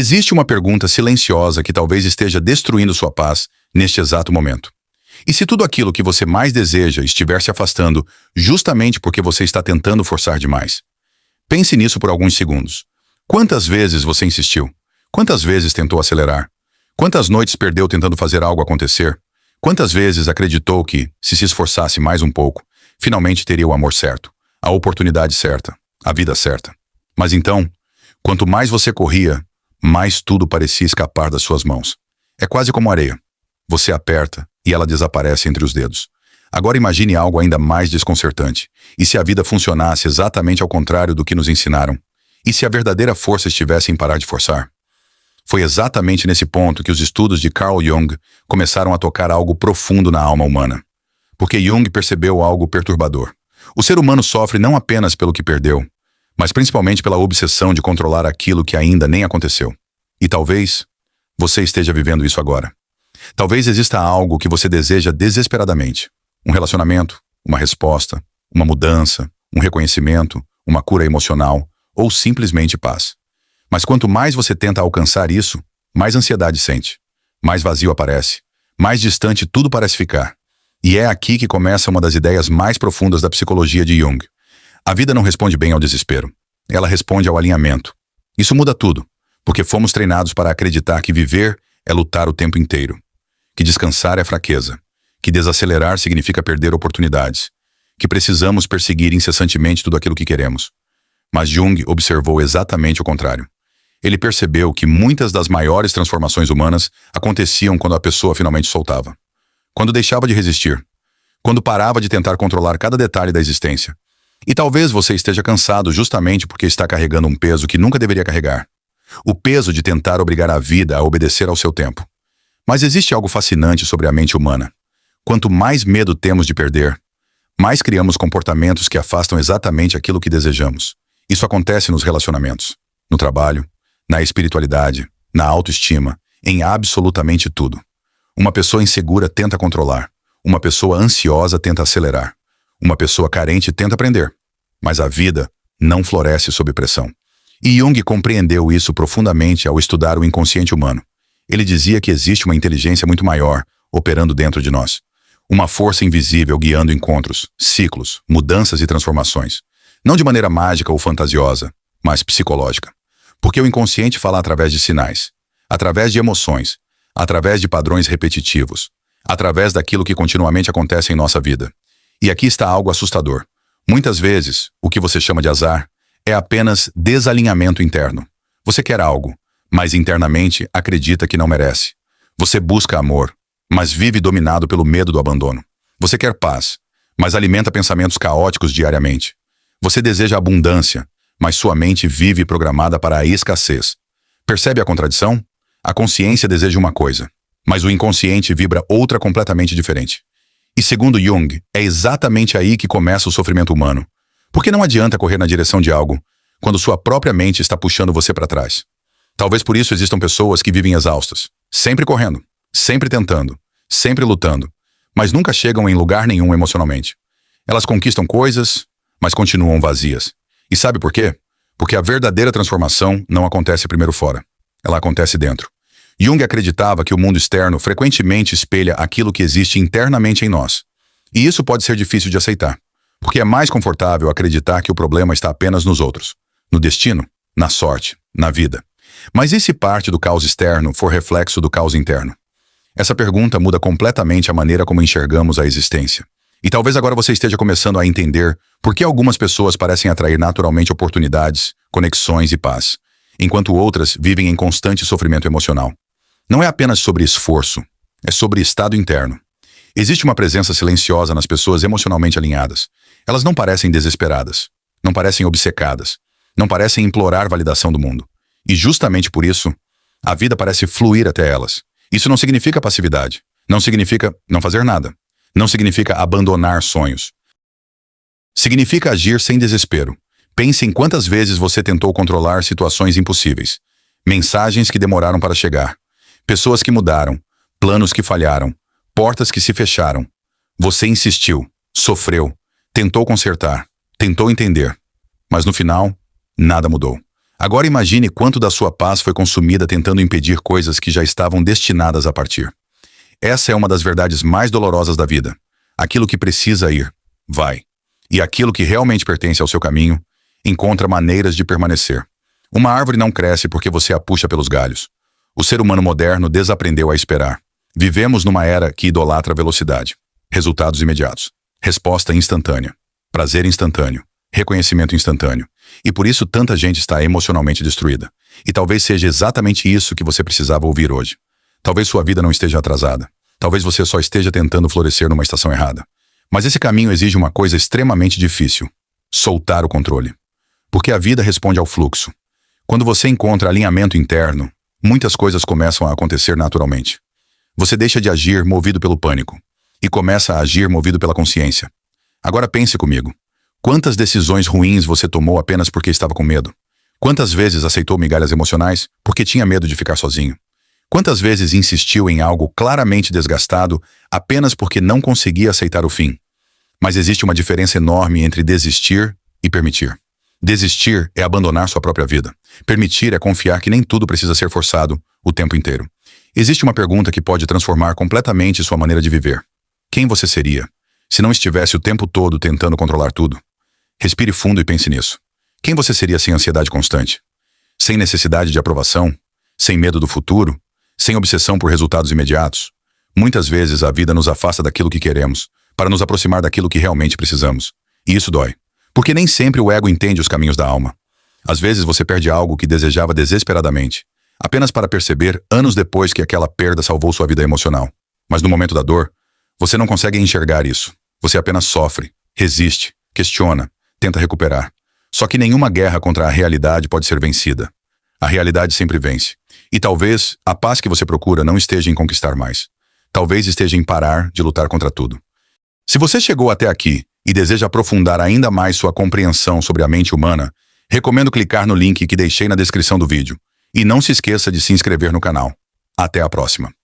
Existe uma pergunta silenciosa que talvez esteja destruindo sua paz neste exato momento. E se tudo aquilo que você mais deseja estiver se afastando justamente porque você está tentando forçar demais? Pense nisso por alguns segundos. Quantas vezes você insistiu? Quantas vezes tentou acelerar? Quantas noites perdeu tentando fazer algo acontecer? Quantas vezes acreditou que, se esforçasse mais um pouco, finalmente teria o amor certo, a oportunidade certa, a vida certa? Mas então, quanto mais você corria, mais tudo parecia escapar das suas mãos. É quase como areia. Você aperta e ela desaparece entre os dedos. Agora imagine algo ainda mais desconcertante. E se a vida funcionasse exatamente ao contrário do que nos ensinaram? E se a verdadeira força estivesse em parar de forçar? Foi exatamente nesse ponto que os estudos de Carl Jung começaram a tocar algo profundo na alma humana. Porque Jung percebeu algo perturbador. O ser humano sofre não apenas pelo que perdeu, mas principalmente pela obsessão de controlar aquilo que ainda nem aconteceu. E talvez você esteja vivendo isso agora. Talvez exista algo que você deseja desesperadamente. Um relacionamento, uma resposta, uma mudança, um reconhecimento, uma cura emocional ou simplesmente paz. Mas quanto mais você tenta alcançar isso, mais ansiedade sente, mais vazio aparece, mais distante tudo parece ficar. E é aqui que começa uma das ideias mais profundas da psicologia de Jung. A vida não responde bem ao desespero. Ela responde ao alinhamento. Isso muda tudo, porque fomos treinados para acreditar que viver é lutar o tempo inteiro, que descansar é fraqueza, que desacelerar significa perder oportunidades, que precisamos perseguir incessantemente tudo aquilo que queremos. Mas Jung observou exatamente o contrário. Ele percebeu que muitas das maiores transformações humanas aconteciam quando a pessoa finalmente soltava. Quando deixava de resistir. Quando parava de tentar controlar cada detalhe da existência. E talvez você esteja cansado justamente porque está carregando um peso que nunca deveria carregar. O peso de tentar obrigar a vida a obedecer ao seu tempo. Mas existe algo fascinante sobre a mente humana. Quanto mais medo temos de perder, mais criamos comportamentos que afastam exatamente aquilo que desejamos. Isso acontece nos relacionamentos, no trabalho, na espiritualidade, na autoestima, em absolutamente tudo. Uma pessoa insegura tenta controlar. Uma pessoa ansiosa tenta acelerar. Uma pessoa carente tenta aprender. Mas a vida não floresce sob pressão. E Jung compreendeu isso profundamente ao estudar o inconsciente humano. Ele dizia que existe uma inteligência muito maior operando dentro de nós. Uma força invisível guiando encontros, ciclos, mudanças e transformações. Não de maneira mágica ou fantasiosa, mas psicológica. Porque o inconsciente fala através de sinais, através de emoções, através de padrões repetitivos, através daquilo que continuamente acontece em nossa vida. E aqui está algo assustador. Muitas vezes, o que você chama de azar é apenas desalinhamento interno. Você quer algo, mas internamente acredita que não merece. Você busca amor, mas vive dominado pelo medo do abandono. Você quer paz, mas alimenta pensamentos caóticos diariamente. Você deseja abundância, mas sua mente vive programada para a escassez. Percebe a contradição? A consciência deseja uma coisa, mas o inconsciente vibra outra completamente diferente. E segundo Jung, é exatamente aí que começa o sofrimento humano. Porque não adianta correr na direção de algo quando sua própria mente está puxando você para trás. Talvez por isso existam pessoas que vivem exaustas, sempre correndo, sempre tentando, sempre lutando, mas nunca chegam em lugar nenhum emocionalmente. Elas conquistam coisas, mas continuam vazias. E sabe por quê? Porque a verdadeira transformação não acontece primeiro fora. Ela acontece dentro. Jung acreditava que o mundo externo frequentemente espelha aquilo que existe internamente em nós. E isso pode ser difícil de aceitar, porque é mais confortável acreditar que o problema está apenas nos outros, no destino, na sorte, na vida. Mas e se parte do caos externo for reflexo do caos interno? Essa pergunta muda completamente a maneira como enxergamos a existência. E talvez agora você esteja começando a entender por que algumas pessoas parecem atrair naturalmente oportunidades, conexões e paz, enquanto outras vivem em constante sofrimento emocional. Não é apenas sobre esforço, é sobre estado interno. Existe uma presença silenciosa nas pessoas emocionalmente alinhadas. Elas não parecem desesperadas, não parecem obcecadas, não parecem implorar validação do mundo. E justamente por isso, a vida parece fluir até elas. Isso não significa passividade, não significa não fazer nada, não significa abandonar sonhos. Significa agir sem desespero. Pense em quantas vezes você tentou controlar situações impossíveis, mensagens que demoraram para chegar, pessoas que mudaram, planos que falharam, portas que se fecharam. Você insistiu, sofreu, tentou consertar, tentou entender, mas no final, nada mudou. Agora imagine quanto da sua paz foi consumida tentando impedir coisas que já estavam destinadas a partir. Essa é uma das verdades mais dolorosas da vida. Aquilo que precisa ir, vai. E aquilo que realmente pertence ao seu caminho, encontra maneiras de permanecer. Uma árvore não cresce porque você a puxa pelos galhos. O ser humano moderno desaprendeu a esperar. Vivemos numa era que idolatra a velocidade. Resultados imediatos. Resposta instantânea. Prazer instantâneo. Reconhecimento instantâneo. E por isso tanta gente está emocionalmente destruída. E talvez seja exatamente isso que você precisava ouvir hoje. Talvez sua vida não esteja atrasada. Talvez você só esteja tentando florescer numa estação errada. Mas esse caminho exige uma coisa extremamente difícil. Soltar o controle. Porque a vida responde ao fluxo. Quando você encontra alinhamento interno, muitas coisas começam a acontecer naturalmente. Você deixa de agir movido pelo pânico e começa a agir movido pela consciência. Agora pense comigo. Quantas decisões ruins você tomou apenas porque estava com medo? Quantas vezes aceitou migalhas emocionais porque tinha medo de ficar sozinho? Quantas vezes insistiu em algo claramente desgastado apenas porque não conseguia aceitar o fim? Mas existe uma diferença enorme entre desistir e permitir. Desistir é abandonar sua própria vida. Permitir é confiar que nem tudo precisa ser forçado o tempo inteiro. Existe uma pergunta que pode transformar completamente sua maneira de viver. Quem você seria se não estivesse o tempo todo tentando controlar tudo? Respire fundo e pense nisso. Quem você seria sem ansiedade constante? Sem necessidade de aprovação? Sem medo do futuro? Sem obsessão por resultados imediatos? Muitas vezes a vida nos afasta daquilo que queremos, para nos aproximar daquilo que realmente precisamos. E isso dói. Porque nem sempre o ego entende os caminhos da alma. Às vezes você perde algo que desejava desesperadamente, apenas para perceber anos depois que aquela perda salvou sua vida emocional. Mas no momento da dor, você não consegue enxergar isso. Você apenas sofre, resiste, questiona, tenta recuperar. Só que nenhuma guerra contra a realidade pode ser vencida. A realidade sempre vence. E talvez a paz que você procura não esteja em conquistar mais. Talvez esteja em parar de lutar contra tudo. Se você chegou até aqui e deseja aprofundar ainda mais sua compreensão sobre a mente humana, recomendo clicar no link que deixei na descrição do vídeo. E não se esqueça de se inscrever no canal. Até a próxima.